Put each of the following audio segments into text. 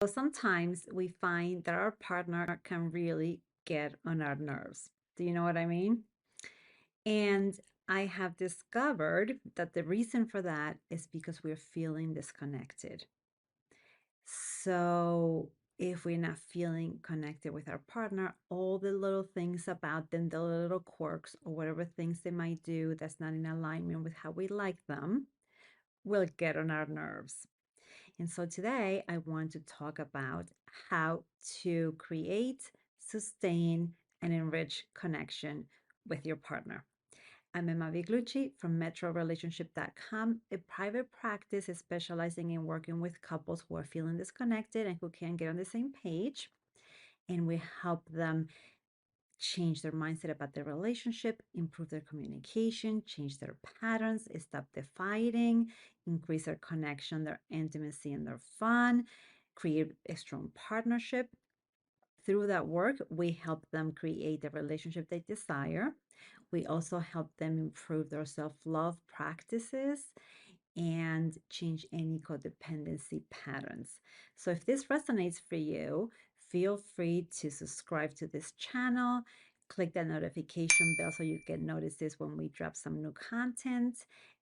sometimes we find that our partner can really get on our nerves. Do you know what I mean? And I have discovered that the reason for that is because we're feeling disconnected. So if we're not feeling connected with our partner, all the little things about them, the little quirks or whatever things they might do that's not in alignment with how we like them, will get on our nerves. And so today I want to talk about how to create, sustain, and enrich connection with your partner. I'm Emma Viglucci from MetroRelationship.com, a private practice specializing in working with couples who are feeling disconnected and who can't get on the same page. And we help them change their mindset about their relationship, improve their communication, change their patterns, stop the fighting, increase their connection, their intimacy, and their fun, create a strong partnership. Through that work, we help them create the relationship they desire. We also help them improve their self love practices and change any codependency patterns. So, if this resonates for you, feel free to subscribe to this channel. Click that notification bell so you get notices when we drop some new content.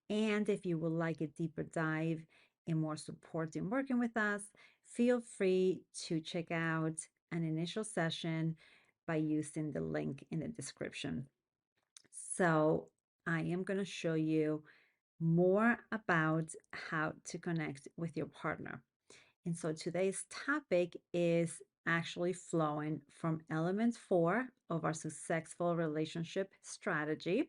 And if you would like a deeper dive and more support in working with us, feel free to check out an initial session by using the link in the description. So, I am going to show you more about how to connect with your partner. And so today's topic is actually flowing from element 4 of our successful relationship strategy.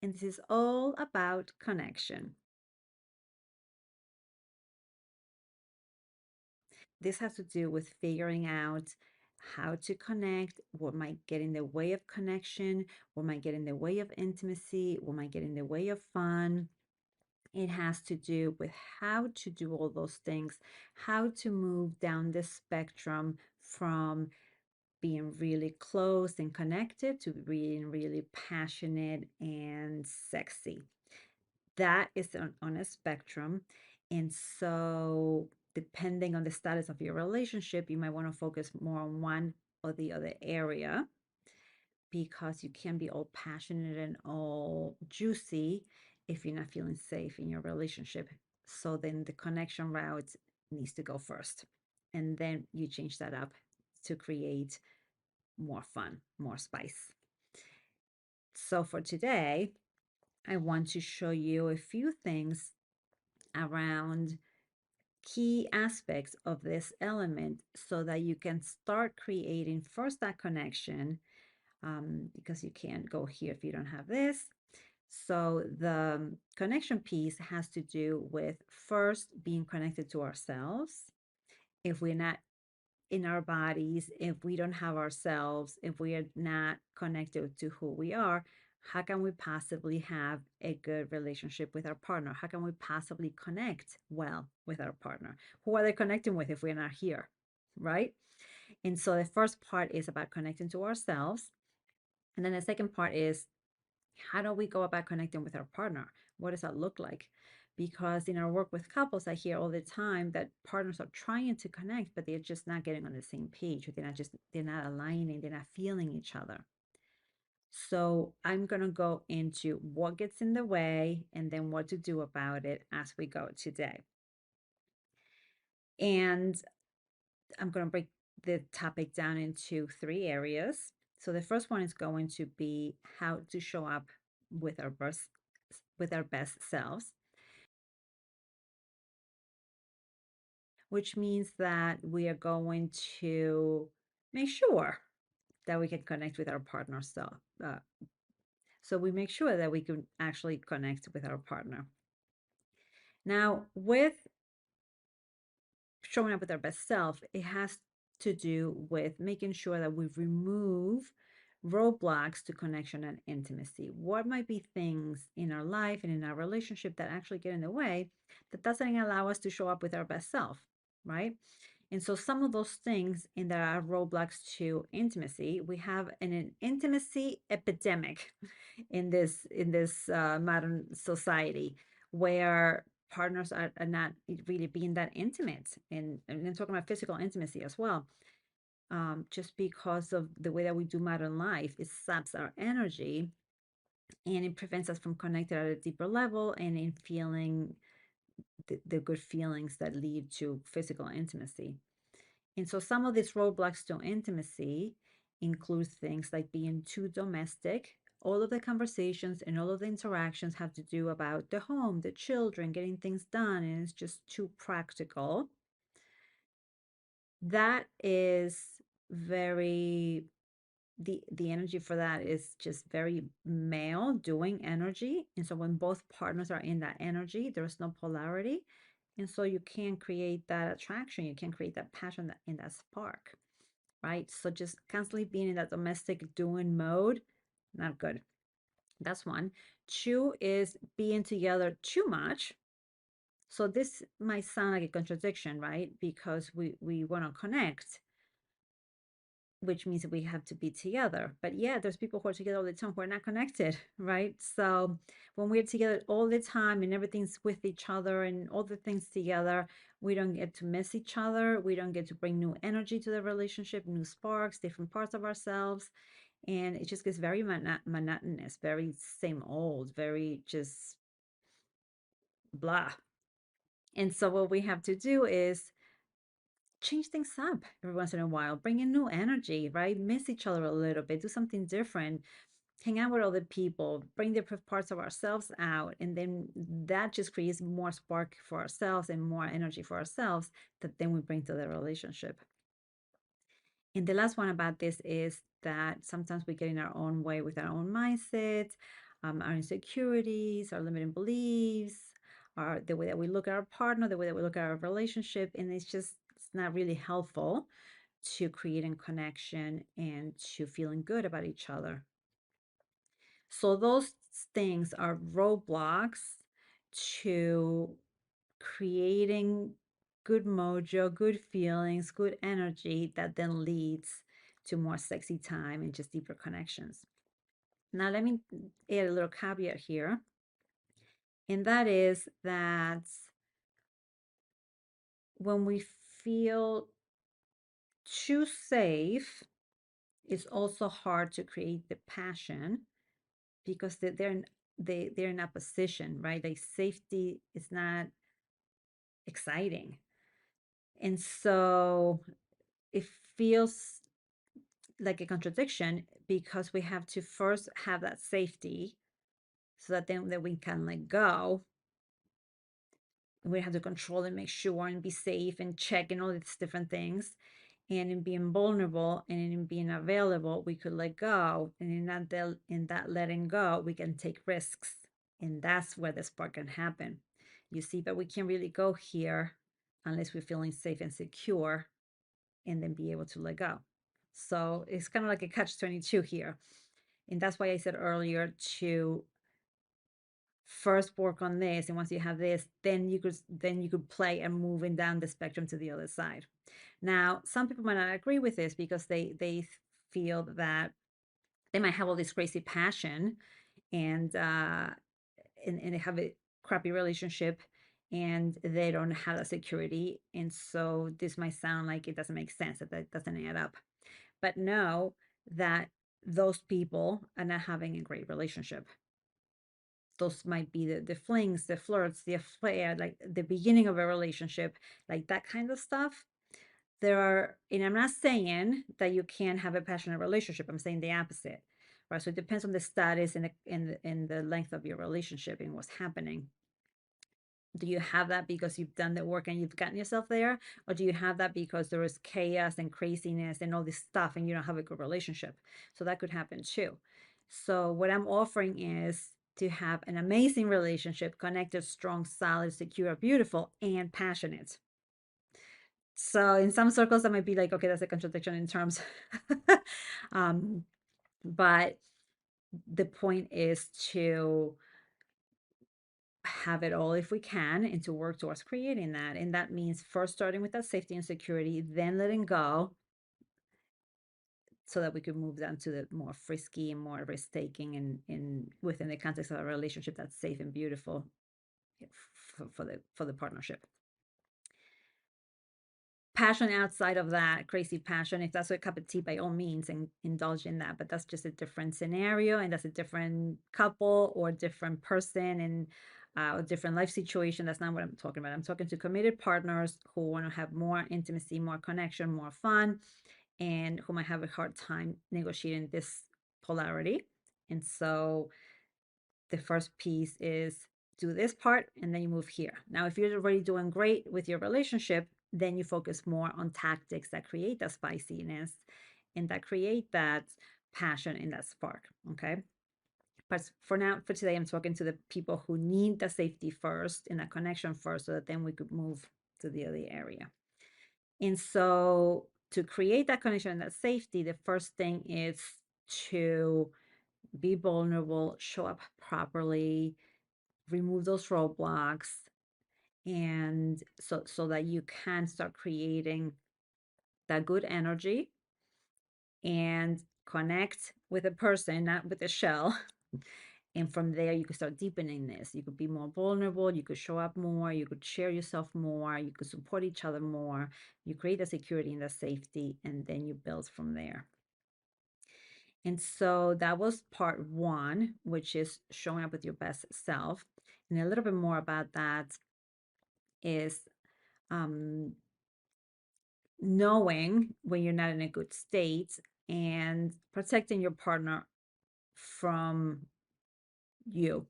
And this is all about connection. This has to do with figuring out how to connect, what might get in the way of connection, what might get in the way of intimacy, what might get in the way of fun. It has to do with how to do all those things, how to move down the spectrum from being really close and connected to being really passionate and sexy. That is on a spectrum. And so, depending on the status of your relationship, you might want to focus more on one or the other area because you can't be all passionate and all juicy if you're not feeling safe in your relationship. So then the connection route needs to go first. And then you change that up to create more fun, more spice. So for today, I want to show you a few things around key aspects of this element so that you can start creating first that connection because you can't go here if you don't have this. So the connection piece has to do with first being connected to ourselves. If we're not in our bodies, if we don't have ourselves, if we are not connected to who we are, how can we possibly have a good relationship with our partner? How can we possibly connect well with our partner? Who are they connecting with if we're not here? Right? And so the first part is about connecting to ourselves. And then the second part is how do we go about connecting with our partner? What does that look like? Because in our work with couples, I hear all the time that partners are trying to connect, but they're just not getting on the same page. Or they're not aligning, they're not feeling each other. So I'm going to go into what gets in the way and then what to do about it as we go today. And I'm going to break the topic down into 3 areas. So the first one is going to be how to show up with our best selves, which means that we are going to make sure that we can connect with our partner. So we make sure that we can actually connect with our partner. Now, with showing up with our best self, it has to do with making sure that we remove roadblocks to connection and intimacy. What might be things in our life and in our relationship that actually get in the way that doesn't allow us to show up with our best self, right? And so some of those things in there are roadblocks to intimacy. We have an intimacy epidemic in this modern society where partners are not really being that intimate, and then talking about physical intimacy as well. Just because of the way that we do modern life, it saps our energy and it prevents us from connecting at a deeper level and in feeling the good feelings that lead to physical intimacy. And so some of these roadblocks to intimacy include things like being too domestic. All of the conversations and all of the interactions have to do about the home, the children, getting things done, and it's just too practical. That is very the energy for that is just very male doing energy. And so when both partners are in that energy, there's no polarity. And so you can create that attraction, you can create that passion in that spark, right? So just constantly being in that domestic doing mode, not good. That's one. Two is being together too much. So this might sound like a contradiction, right? Because we want to connect, which means that we have to be together. But yeah, there's people who are together all the time who are not connected, right? So when we're together all the time and everything's with each other and all the things together, we don't get to miss each other. We don't get to bring new energy to the relationship, new sparks, different parts of ourselves. And it just gets very monotonous, very same old, very just blah. And so what we have to do is change things up every once in a while, bring in new energy, right? Miss each other a little bit, do something different, hang out with other people, bring different parts of ourselves out. And then that just creates more spark for ourselves and more energy for ourselves that then we bring to the relationship. And the last one about this is that sometimes we get in our own way with our own mindset, our insecurities, our limiting beliefs, the way that we look at our partner, the way that we look at our relationship, and it's not really helpful to creating connection and to feeling good about each other. So those things are roadblocks to creating good mojo, good feelings, good energy that then leads to more sexy time and just deeper connections. Now, let me add a little caveat here, and that is that when we feel too safe, it's also hard to create the passion because they're in a position, right? Like safety is not exciting. And so it feels like a contradiction because we have to first have that safety so that then that we can let go. We have to control and make sure and be safe and check and all these different things. And in being vulnerable and in being available, we could let go. And in that letting go, we can take risks. And that's where the spark can happen. You see, but we can't really go here unless we're feeling safe and secure and then be able to let go. So it's kind of like a catch-22 here. And that's why I said earlier to first work on this. And once you have this, then you could play and moving down the spectrum to the other side. Now, some people might not agree with this because they feel that they might have all this crazy passion and and they have a crappy relationship and they don't have that security. And so this might sound like it doesn't make sense, that doesn't add up. But know that those people are not having a great relationship. Those might be the flings, the flirts, the affair, like the beginning of a relationship, like that kind of stuff. There are, and I'm not saying that you can't have a passionate relationship. I'm saying the opposite, right? So it depends on the status and the length of your relationship and what's happening. Do you have that because you've done the work and you've gotten yourself there? Or do you have that because there is chaos and craziness and all this stuff and you don't have a good relationship? So that could happen too. So what I'm offering is to have an amazing relationship, connected, strong, solid, secure, beautiful, and passionate. So in some circles, that might be like, okay, that's a contradiction in terms. um, but the point is to have it all if we can and to work towards creating that. And that means first starting with that safety and security, then letting go so that we could move down to the more frisky and more risk taking and in within the context of a relationship that's safe and beautiful. for the partnership. Passion outside of that, crazy passion, if that's a cup of tea, by all means, and indulge in that. But that's just a different scenario, and that's a different couple or different person and a different life situation. That's not what I'm talking about. I'm talking to committed partners who want to have more intimacy, more connection, more fun, and who might have a hard time negotiating this polarity. And so the first piece is do this part and then you move here. Now, if you're already doing great with your relationship, then you focus more on tactics that create that spiciness and that create that passion and that spark. Okay. But for now, for today, I'm talking to the people who need the safety first and that connection first so that then we could move to the other area. And so to create that connection and that safety, the first thing is to be vulnerable, show up properly, remove those roadblocks, and so that you can start creating that good energy and connect with a person, not with a shell. And from there, you could start deepening this. You could be more vulnerable. You could show up more. You could share yourself more. You could support each other more. You create the security and the safety, and then you build from there. And so that was part one, which is showing up with your best self. And a little bit more about that is um, knowing when you're not in a good state and protecting your partner from you.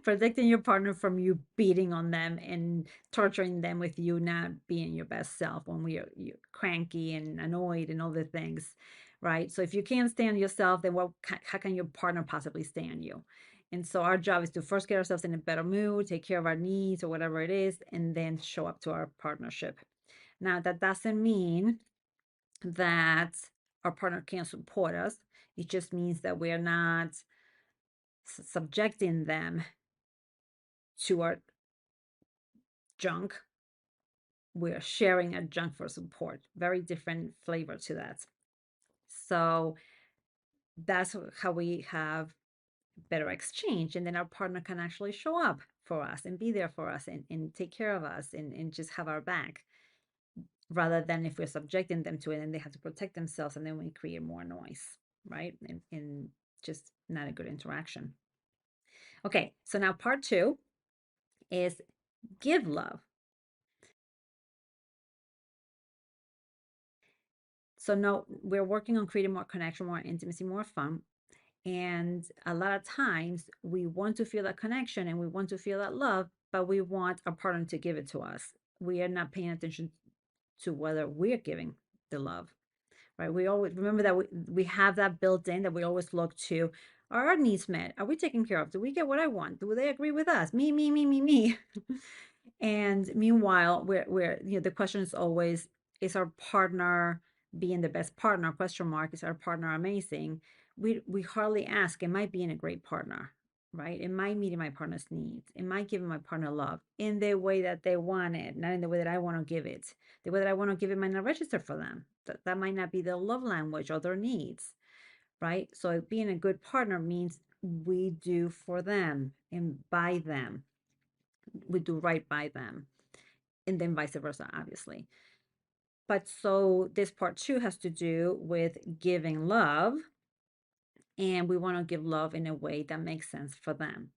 Protecting your partner from you beating on them and torturing them with you not being your best self when you're cranky and annoyed and all the things, right? So if you can't stand yourself, then how can your partner possibly stand you? And so our job is to first get ourselves in a better mood, take care of our needs or whatever it is, and then show up to our partnership. Now, that doesn't mean that our partner can't support us. It just means that we're not subjecting them to our junk. We're sharing our junk for support. Very different flavor to that. So that's how we have better exchange. And then our partner can actually show up for us and be there for us and take care of us and just have our back. Rather than if we're subjecting them to it and they have to protect themselves and then we create more noise, right? And just not a good interaction. Okay, so now part two is give love. So no, we're working on creating more connection, more intimacy, more fun. And a lot of times we want to feel that connection and we want to feel that love, but we want our partner to give it to us. We are not paying attention to whether we're giving the love, right? We always remember that we have that built in, that we always look to, are our needs met? Are we taken care of? Do we get what I want? Do they agree with us? Me. And meanwhile, the question is always, is our partner being the best partner? Question mark, is our partner amazing? We hardly ask, am I being a great partner? Right? Am I meeting my partner's needs? Am I giving my partner love in the way that they want it, not in the way that I want to give it? The way that I want to give it might not register for them. That might not be their love language or their needs, right? So being a good partner means we do for them and by them. We do right by them. And then vice versa, obviously. But so this part two has to do with giving love. And we want to give love in a way that makes sense for them.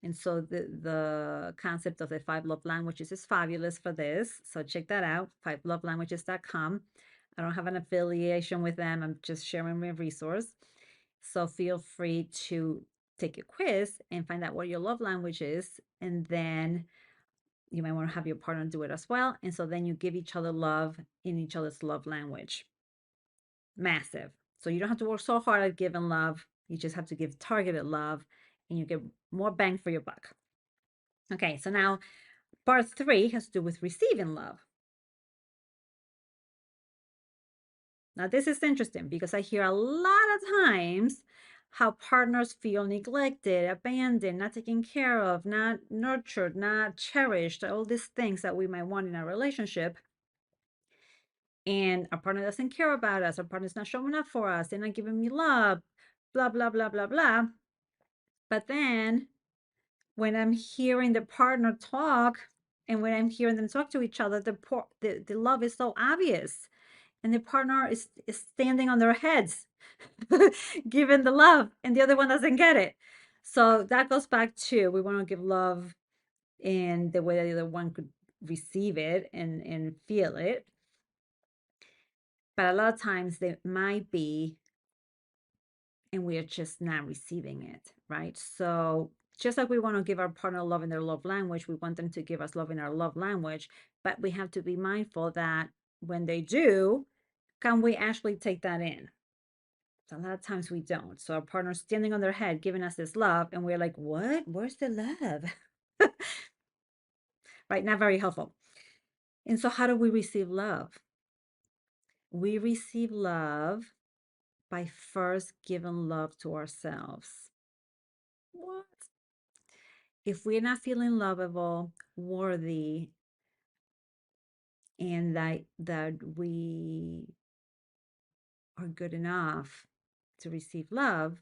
And so the concept of the five love languages is fabulous for this. So check that out, fivelovelanguages.com. I don't have an affiliation with them. I'm just sharing my resource. So feel free to take a quiz and find out what your love language is. And then you might want to have your partner do it as well. And so then you give each other love in each other's love language. Massive. So you don't have to work so hard at giving love. You just have to give targeted love and you get more bang for your buck. Okay, so now part three has to do with receiving love. Now, this is interesting because I hear a lot of times how partners feel neglected, abandoned, not taken care of, not nurtured, not cherished, all these things that we might want in a relationship. And our partner doesn't care about us, our partner's not showing up for us, they're not giving me love, blah, blah, blah, blah, blah. But then when I'm hearing the partner talk and when I'm hearing them talk to each other, the love is so obvious. And the partner is standing on their heads, giving the love, and the other one doesn't get it. So that goes back to we want to give love in the way that the other one could receive it and feel it. But a lot of times they might be, and we are just not receiving it, right? So just like we want to give our partner love in their love language, we want them to give us love in our love language, but we have to be mindful that when they do, can we actually take that in? So a lot of times we don't. So our partner's standing on their head, giving us this love, and we're like, what? Where's the love? Right? Not very helpful. And so, how do we receive love? We receive love by first giving love to ourselves. What? If we're not feeling lovable, worthy, and that we are good enough to receive love,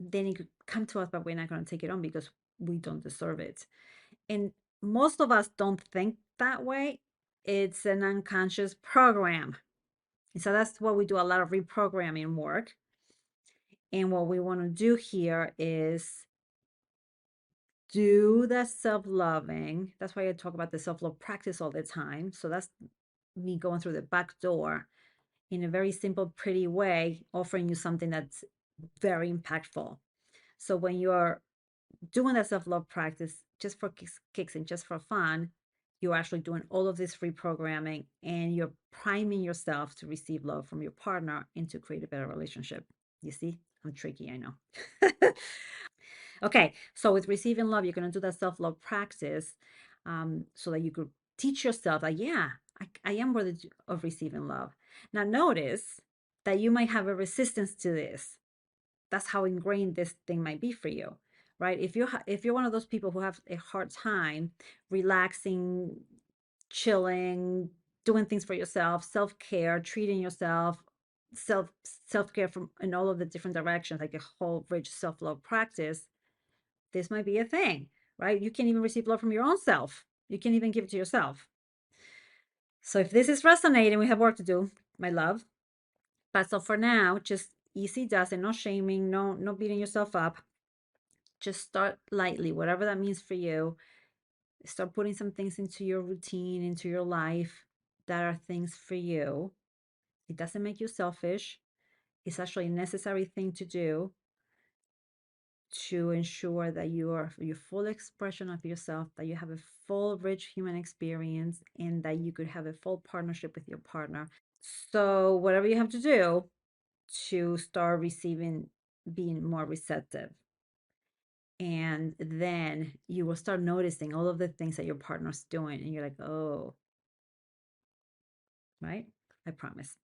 then it could come to us, but we're not going to take it on because we don't deserve it. And most of us don't think that way. It's an unconscious program. And so that's what we do a lot of reprogramming work. And what we want to do here is do the self-loving. That's why I talk about the self-love practice all the time. So that's me going through the back door in a very simple, pretty way, offering you something that's very impactful. So when you're doing that self-love practice just for kicks and just for fun, you're actually doing all of this reprogramming and you're priming yourself to receive love from your partner and to create a better relationship. You see, I'm tricky, I know. Okay, so with receiving love, you're going to do that self-love practice so that you could teach yourself that, yeah, I am worthy of receiving love. Now, notice that you might have a resistance to this. That's how ingrained this thing might be for you, right? If you're one of those people who have a hard time relaxing, chilling, doing things for yourself, self-care, treating yourself, self self-care from in all of the different directions, like a whole rich self-love practice, this might be a thing, right? You can't even receive love from your own self. You can't even give it to yourself. So if this is resonating, we have work to do, my love. But so for now, just easy does it, no shaming, no beating yourself up. Just start lightly, whatever that means for you. Start putting some things into your routine, into your life that are things for you. It doesn't make you selfish. It's actually a necessary thing to do to ensure that you are your full expression of yourself, that you have a full, rich human experience, and that you could have a full partnership with your partner. So, whatever you have to do to start receiving, being more receptive. And then you will start noticing all of the things that your partner's doing, and you're like, oh, right? I promise.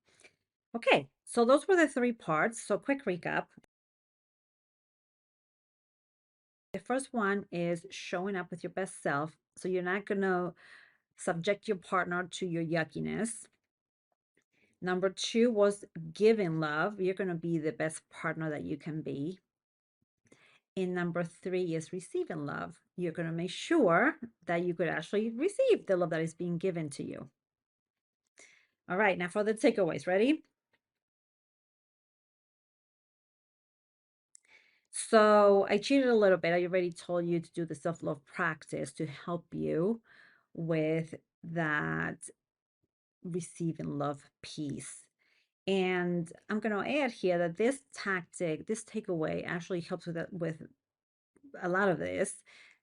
Okay, so those were the three parts. So, quick recap. The first one is showing up with your best self. So, you're not going to subject your partner to your yuckiness. Number two was giving love. You're going to be the best partner that you can be. And number three is receiving love. You're going to make sure that you could actually receive the love that is being given to you. All right, now for the takeaways. Ready? So I cheated a little bit. I already told you to do the self-love practice to help you with that receiving love piece. And I'm going to add here that this tactic, this takeaway actually helps with a lot of this.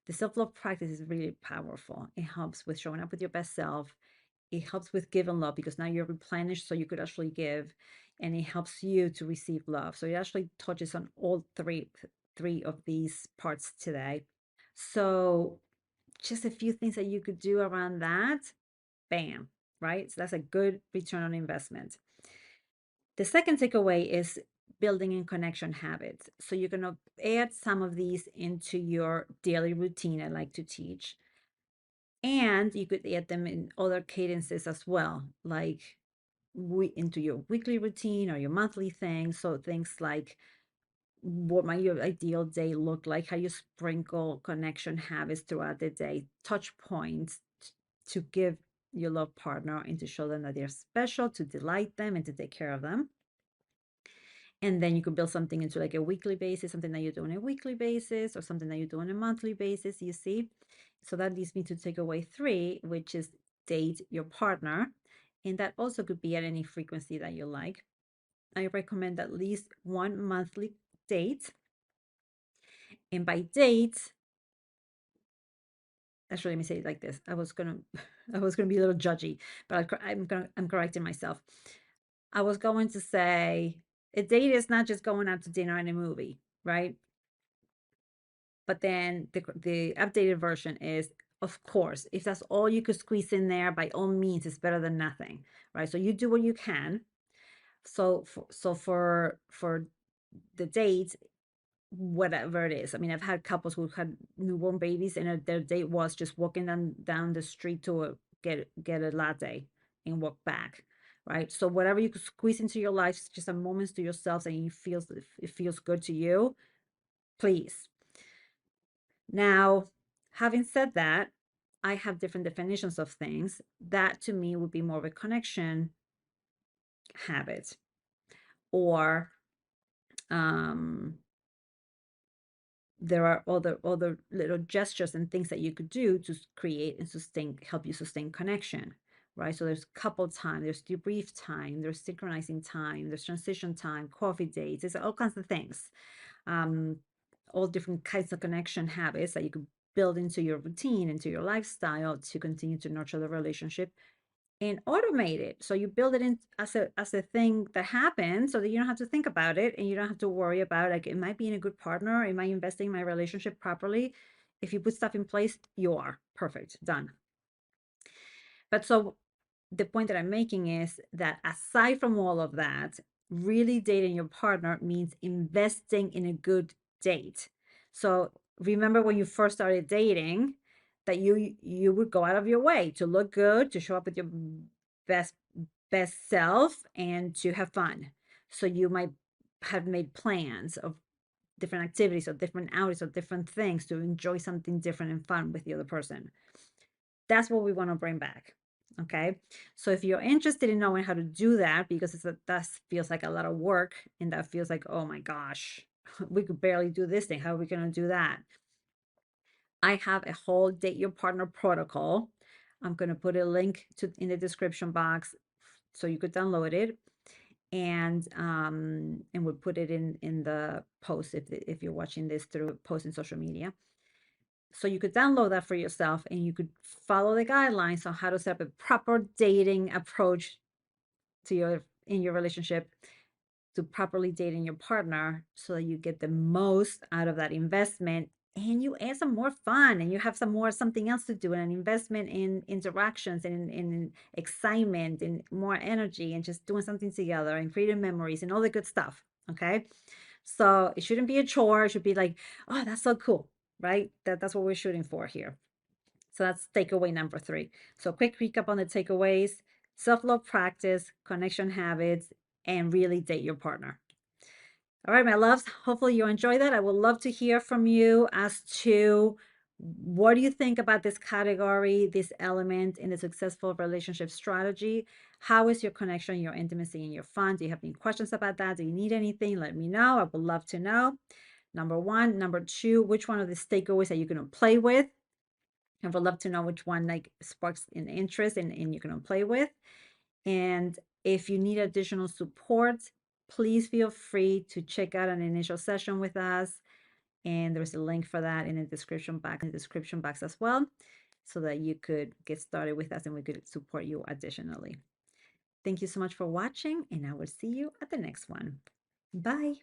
The self-love practice is really powerful. It helps with showing up with your best self. It helps with giving love because now you're replenished so you could actually give, and it helps you to receive love. So it actually touches on all three of these parts today. So just a few things that you could do around that. Bam, right? So that's a good return on investment. The second takeaway is building in connection habits. So you're going to add some of these into your daily routine. I like to teach. And you could add them in other cadences as well, like into your weekly routine or your monthly thing. So things like what might your ideal day look like? How you sprinkle connection habits throughout the day, touch points to give your love partner and to show them that they're special, to delight them and to take care of them. And then you could build something into like a weekly basis, something that you do on a weekly basis or something that you do on a monthly basis, you see? So that leads me to takeaway 3, which is date your partner. And that also could be at any frequency that you like. I recommend at least one monthly date. And by date, actually, let me say it like this. I was gonna, I was gonna be a little judgy, but I'm correcting myself. I was going to say a date is not just going out to dinner and a movie, right? But then the updated version is, of course, if that's all you could squeeze in there, by all means, it's better than nothing, right? So you do what you can. So for the date, whatever it is. I mean, I've had couples who had newborn babies, and their date was just walking down the street to get a latte and walk back, right? So whatever you could squeeze into your life, just a moments to yourself, and it feels good to you, please. Now, having said that, I have different definitions of things. That to me would be more of a connection habit, or um there are other little gestures and things that you could do to create and help you sustain connection, right? So there's couple time, there's debrief time, there's synchronizing time, there's transition time, coffee dates, there's all kinds of things. um all different kinds of connection habits that you could build into your routine, into your lifestyle, to continue to nurture the relationship and automate it. So you build it in as a thing that happens, so that you don't have to think about it, and you don't have to worry about, like, am I being a good partner? Am I investing in my relationship properly? If you put stuff in place, you are perfect, done. But so the point that I'm making is that aside from all of that, really dating your partner means investing in a good date. So remember when you first started dating, that you would go out of your way to look good, to show up with your best best self, and to have fun. So you might have made plans of different activities or different outings or different things to enjoy something different and fun with the other person. That's what we want to bring back. Okay. So if you're interested in knowing how to do that, because that feels like a lot of work, and that feels like, oh my gosh, we could barely do this thing. How are we going to do that? I have a whole date your partner protocol. I'm going to put a link to in the description box so you could download it, and we'll put it in the post if you're watching this through post in social media. So you could download that for yourself, and you could follow the guidelines on how to set up a proper dating approach to your relationship, to properly dating your partner, so that you get the most out of that investment, and you add some more fun, and you have something else to do, and an investment in interactions and in excitement and more energy, and just doing something together and creating memories and all the good stuff. Okay. So it shouldn't be a chore. It should be like, oh, that's so cool, right? That's what we're shooting for here. So that's takeaway number 3. So quick recap on the takeaways: self-love practice, connection habits, and really date your partner. All right, my loves, hopefully you enjoy that. I would love to hear from you as to what do you think about this category, this element in the successful relationship strategy? How is your connection, your intimacy, and your fun? Do you have any questions about that? Do you need anything? Let me know. I would love to know. Number 1. Number 2, which one of these takeaways are you going to play with? I would love to know which one like sparks an interest and you're going to play with. And if you need additional support, please feel free to check out an initial session with us. And there's a link for that in the description box as well, so that you could get started with us and we could support you additionally. Thank you so much for watching, and I will see you at the next one. Bye.